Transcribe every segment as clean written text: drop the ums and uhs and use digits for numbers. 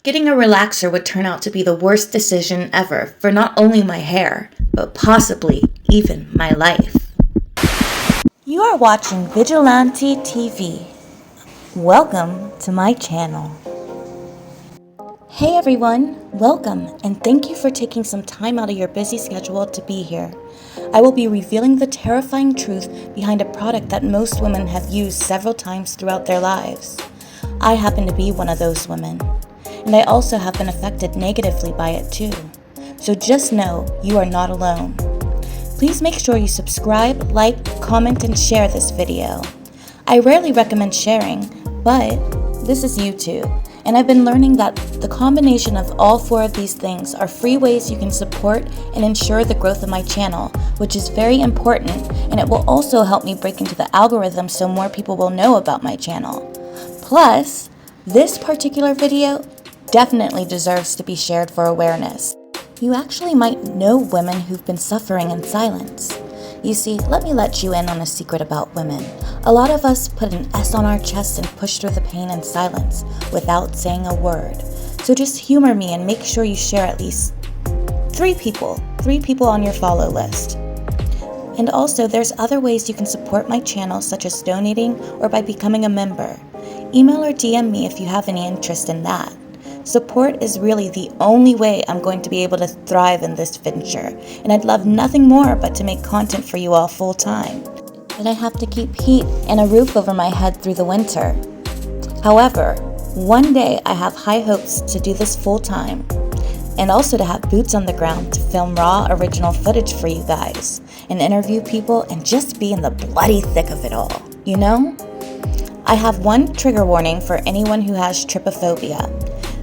Getting a relaxer would turn out to be the worst decision ever for not only my hair, but possibly even my life. You are watching Vigilante TV. Welcome to my channel. Hey everyone, welcome and thank you for taking some time out of your busy schedule to be here. I will be revealing the terrifying truth behind a product that most women have used several times throughout their lives. I happen to be one of those women. And I also have been affected negatively by it too. So just know you are not alone. Please make sure you subscribe, like, comment, and share this video. I rarely recommend sharing, but this is YouTube, and I've been learning that the combination of all four of these things are free ways you can support and ensure the growth of my channel, which is very important, and it will also help me break into the algorithm so more people will know about my channel. Plus, this particular video definitely deserves to be shared for awareness. You actually might know women who've been suffering in silence. You see, let me let you in on a secret about women. A lot of us put an S on our chest and push through the pain in silence without saying a word. So just humor me and make sure you share at least three people on your follow list. And also, there's other ways you can support my channel, such as donating or by becoming a member. Email or DM me if you have any interest in that. Support is really the only way I'm going to be able to thrive in this venture, and I'd love nothing more but to make content for you all full time. But I have to keep heat and a roof over my head through the winter. However, one day I have high hopes to do this full time, and also to have boots on the ground to film raw original footage for you guys, and interview people and just be in the bloody thick of it all, you know? I have one trigger warning for anyone who has trypophobia.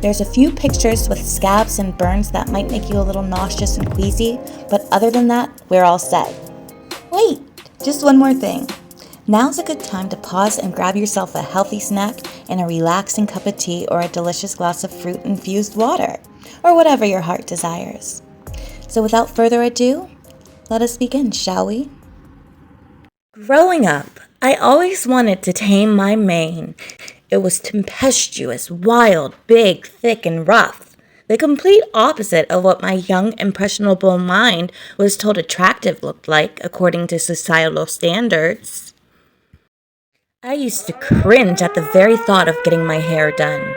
There's a few pictures with scabs and burns that might make you a little nauseous and queasy, but other than that, we're all set. Wait, just one more thing. Now's a good time to pause and grab yourself a healthy snack and a relaxing cup of tea or a delicious glass of fruit-infused water, or whatever your heart desires. So without further ado, let us begin, shall we? Growing up, I always wanted to tame my mane. It was tempestuous, wild, big, thick, and rough. The complete opposite of what my young, impressionable mind was told attractive looked like, according to societal standards. I used to cringe at the very thought of getting my hair done.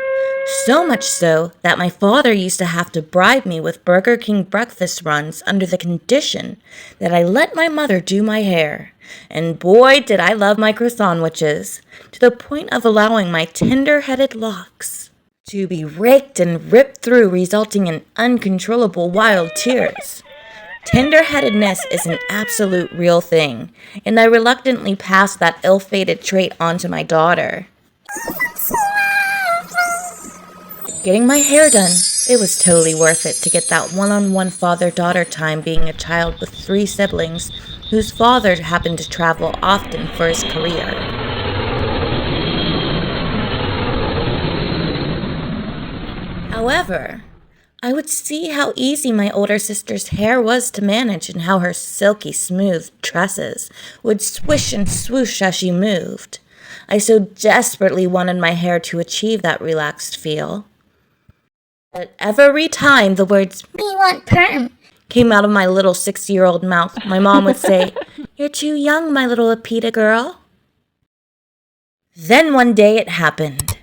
So much so that my father used to have to bribe me with Burger King breakfast runs under the condition that I let my mother do my hair. And boy, did I love my croissantwiches, to the point of allowing my tender-headed locks to be raked and ripped through, resulting in uncontrollable wild tears. Tender-headedness is an absolute real thing, and I reluctantly passed that ill-fated trait on to my daughter. Getting my hair done, it was totally worth it to get that one-on-one father-daughter time being a child with 3 siblings whose father happened to travel often for his career. However, I would see how easy my older sister's hair was to manage and how her silky smooth tresses would swish and swoosh as she moved. I so desperately wanted my hair to achieve that relaxed feel. But every time the words, "We want perm," came out of my little 6-year-old mouth, my mom would say, "You're too young, my little Apita girl." Then one day it happened.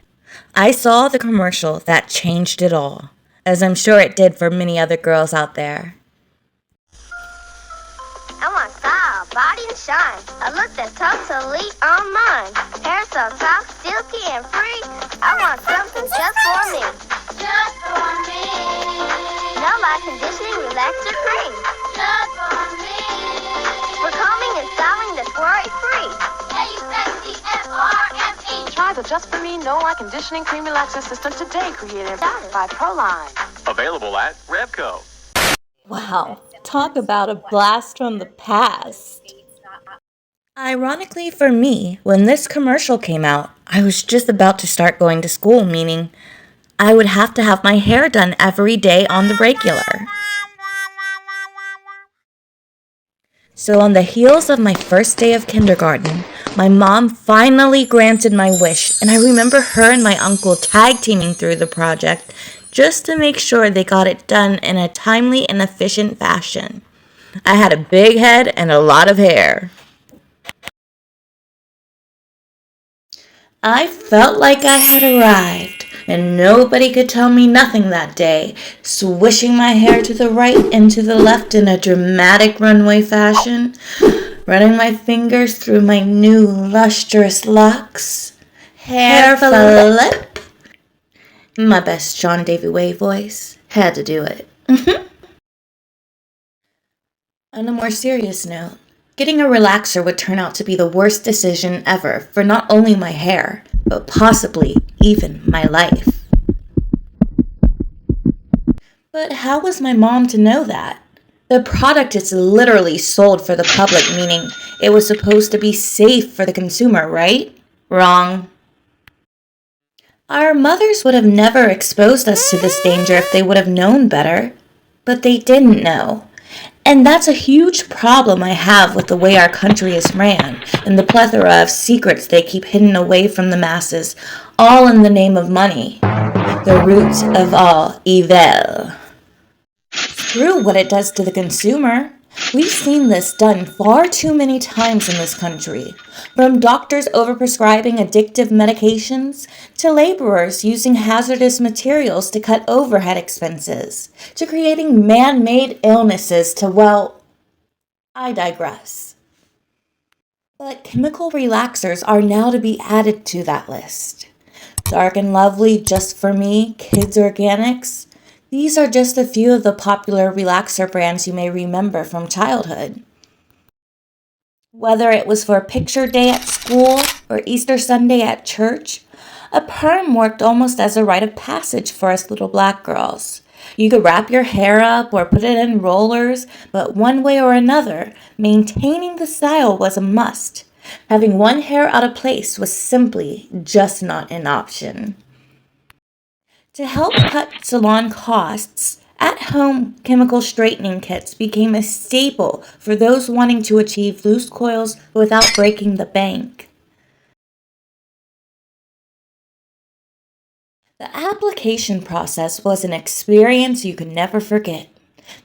I saw the commercial that changed it all, as I'm sure it did for many other girls out there. I want style, body, and shine. A look that's totally on mine. Hair so soft, silky, and free. I want something just for me. Just for me. No light conditioning, relaxer cream. Just for me. For combing and styling that's worry-free. K-U-S-T-F-R-M-E. Try the Just For Me No Light Conditioning Cream Relaxer System today, created by Proline. Available at Revco. Wow, talk about a blast from the past. Ironically for me, when this commercial came out, I was just about to start going to school, meaning I would have to have my hair done every day on the regular. So on the heels of my first day of kindergarten, my mom finally granted my wish, and I remember her and my uncle tag teaming through the project just to make sure they got it done in a timely and efficient fashion. I had a big head and a lot of hair. I felt like I had arrived, and nobody could tell me nothing that day, swishing my hair to the right and to the left in a dramatic runway fashion, running my fingers through my new lustrous locks. Hair flip. My best John Davy Way voice. Had to do it. On a more serious note, getting a relaxer would turn out to be the worst decision ever for not only my hair, but possibly even my life. But how was my mom to know that? The product is literally sold for the public, meaning it was supposed to be safe for the consumer, right? Wrong. Our mothers would have never exposed us to this danger if they would have known better. But they didn't know. And that's a huge problem I have with the way our country is ran and the plethora of secrets they keep hidden away from the masses, all in the name of money. The root of all evil. Screw what it does to the consumer. We've seen this done far too many times in this country. From doctors overprescribing addictive medications, to laborers using hazardous materials to cut overhead expenses, to creating man-made illnesses to, well, I digress. But chemical relaxers are now to be added to that list. Dark and Lovely, Just For Me, Kids Organics. These are just a few of the popular relaxer brands you may remember from childhood. Whether it was for picture day at school or Easter Sunday at church, a perm worked almost as a rite of passage for us little black girls. You could wrap your hair up or put it in rollers, but one way or another, maintaining the style was a must. Having one hair out of place was simply just not an option. To help cut salon costs, at-home chemical straightening kits became a staple for those wanting to achieve loose coils without breaking the bank. The application process was an experience you could never forget.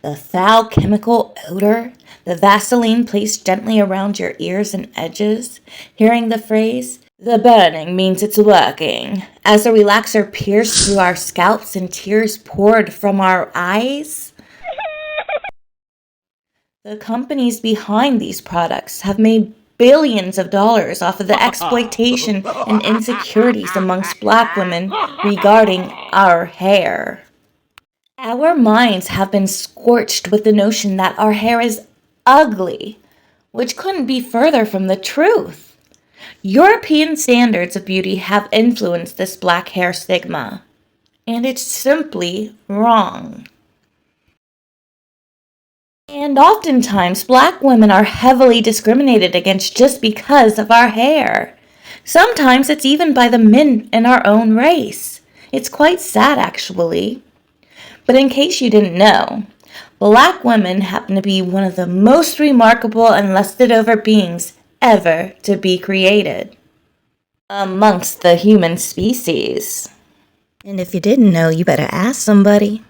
The foul chemical odor, the Vaseline placed gently around your ears and edges, hearing the phrase, "The burning means it's working," as the relaxer pierced through our scalps and tears poured from our eyes. The companies behind these products have made billions of dollars off of the exploitation and insecurities amongst black women regarding our hair. Our minds have been scorched with the notion that our hair is ugly, which couldn't be further from the truth. European standards of beauty have influenced this black hair stigma, and it's simply wrong. And oftentimes, black women are heavily discriminated against just because of our hair. Sometimes it's even by the men in our own race. It's quite sad, actually. But in case you didn't know, black women happen to be one of the most remarkable and lusted over beings ever to be created amongst the human species. And if you didn't know, you better ask somebody.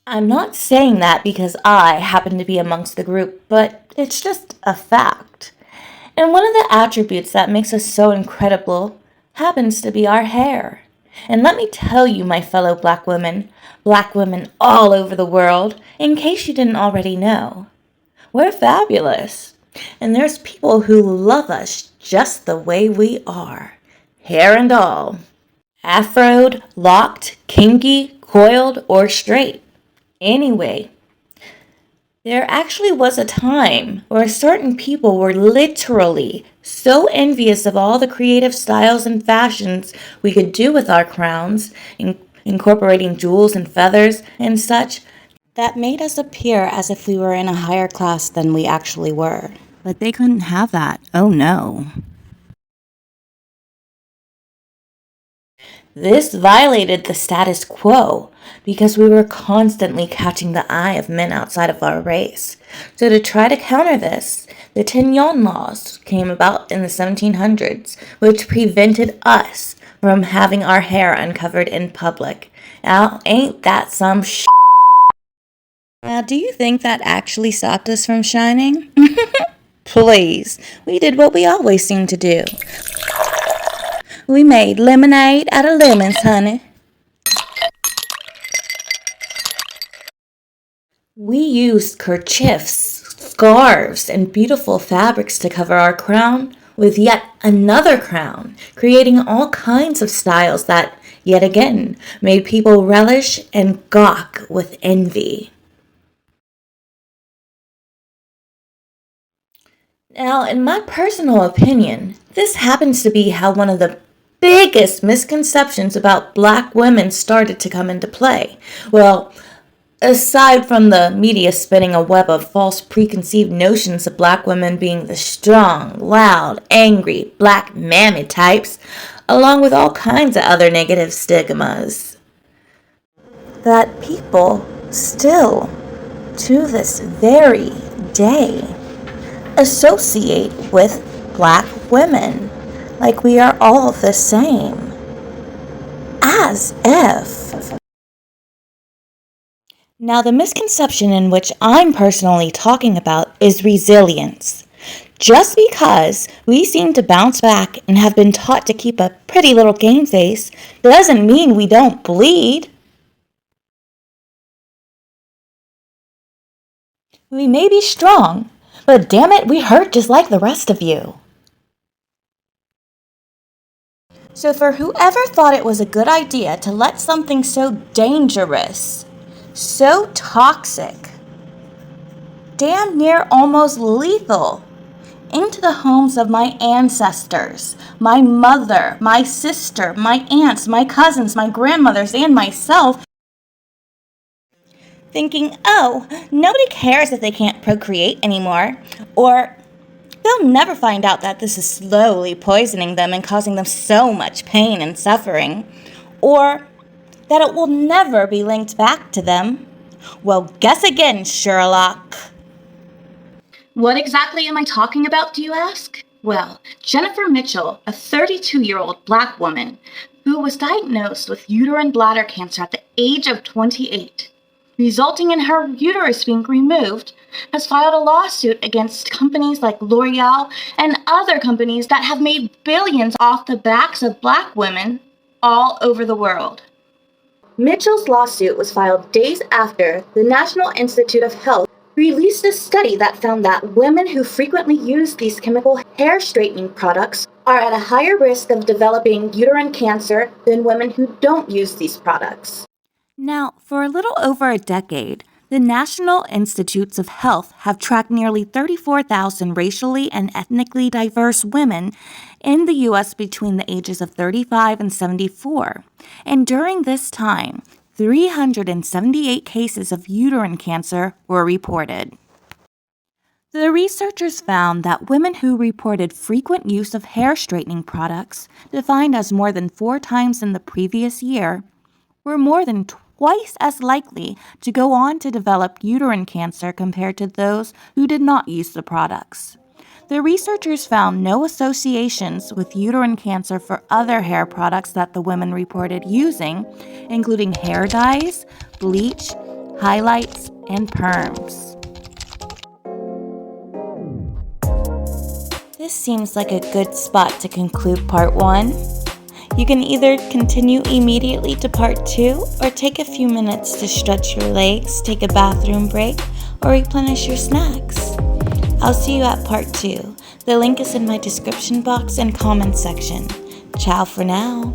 I'm not saying that because I happen to be amongst the group, but it's just a fact. And one of the attributes that makes us so incredible happens to be our hair. And let me tell you, my fellow black women all over the world, in case you didn't already know, we're fabulous. And there's people who love us just the way we are, hair and all. Afroed, locked, kinky, coiled, or straight. Anyway, there actually was a time where certain people were literally so envious of all the creative styles and fashions we could do with our crowns, incorporating jewels and feathers and such, that made us appear as if we were in a higher class than we actually were. But they couldn't have that. Oh no. This violated the status quo because we were constantly catching the eye of men outside of our race. So to try to counter this, The pt.1 laws came about in the 1700s, which prevented us from having our hair uncovered in public. Now, ain't that some sh**? Now, do you think that actually stopped us from shining? Please, we did what we always seem to do. We made lemonade out of lemons, honey. We used kerchiefs, scarves, and beautiful fabrics to cover our crown with yet another crown, creating all kinds of styles that, yet again, made people relish and gawk with envy. Now, in my personal opinion, this happens to be how one of the biggest misconceptions about black women started to come into play. Well, aside from the media spinning a web of false preconceived notions of black women being the strong, loud, angry, black mammy types, along with all kinds of other negative stigmas, that people still, to this very day, associate with black women like we are all the same. As if. Now, the misconception in which I'm personally talking about is resilience. Just because we seem to bounce back and have been taught to keep a pretty little game face doesn't mean we don't bleed. We may be strong, but damn it, we hurt just like the rest of you. So for whoever thought it was a good idea to let something so dangerous, so toxic, damn near almost lethal, into the homes of my ancestors, my mother, my sister, my aunts, my cousins, my grandmothers, and myself, thinking, oh, nobody cares if they can't procreate anymore, or they'll never find out that this is slowly poisoning them and causing them so much pain and suffering, or that it will never be linked back to them. Well, guess again, Sherlock. What exactly am I talking about, do you ask? Well, Jennifer Mitchell, a 32-year-old black woman who was diagnosed with uterine bladder cancer at the age of 28, resulting in her uterus being removed, has filed a lawsuit against companies like L'Oreal and other companies that have made billions off the backs of black women all over the world. Mitchell's lawsuit was filed days after the National Institute of Health released a study that found that women who frequently use these chemical hair straightening products are at a higher risk of developing uterine cancer than women who don't use these products. Now, for a little over a decade, the National Institutes of Health have tracked nearly 34,000 racially and ethnically diverse women in the U.S. between the ages of 35 and 74. And during this time, 378 cases of uterine cancer were reported. The researchers found that women who reported frequent use of hair straightening products, defined as more than 4 times in the previous year, were more than twice as likely to go on to develop uterine cancer compared to those who did not use the products. The researchers found no associations with uterine cancer for other hair products that the women reported using, including hair dyes, bleach, highlights, and perms. This seems like a good spot to conclude part 1. You can either continue immediately to part 2 or take a few minutes to stretch your legs, take a bathroom break, or replenish your snacks. I'll see you at part 2. The link is in my description box and comment section. Ciao for now.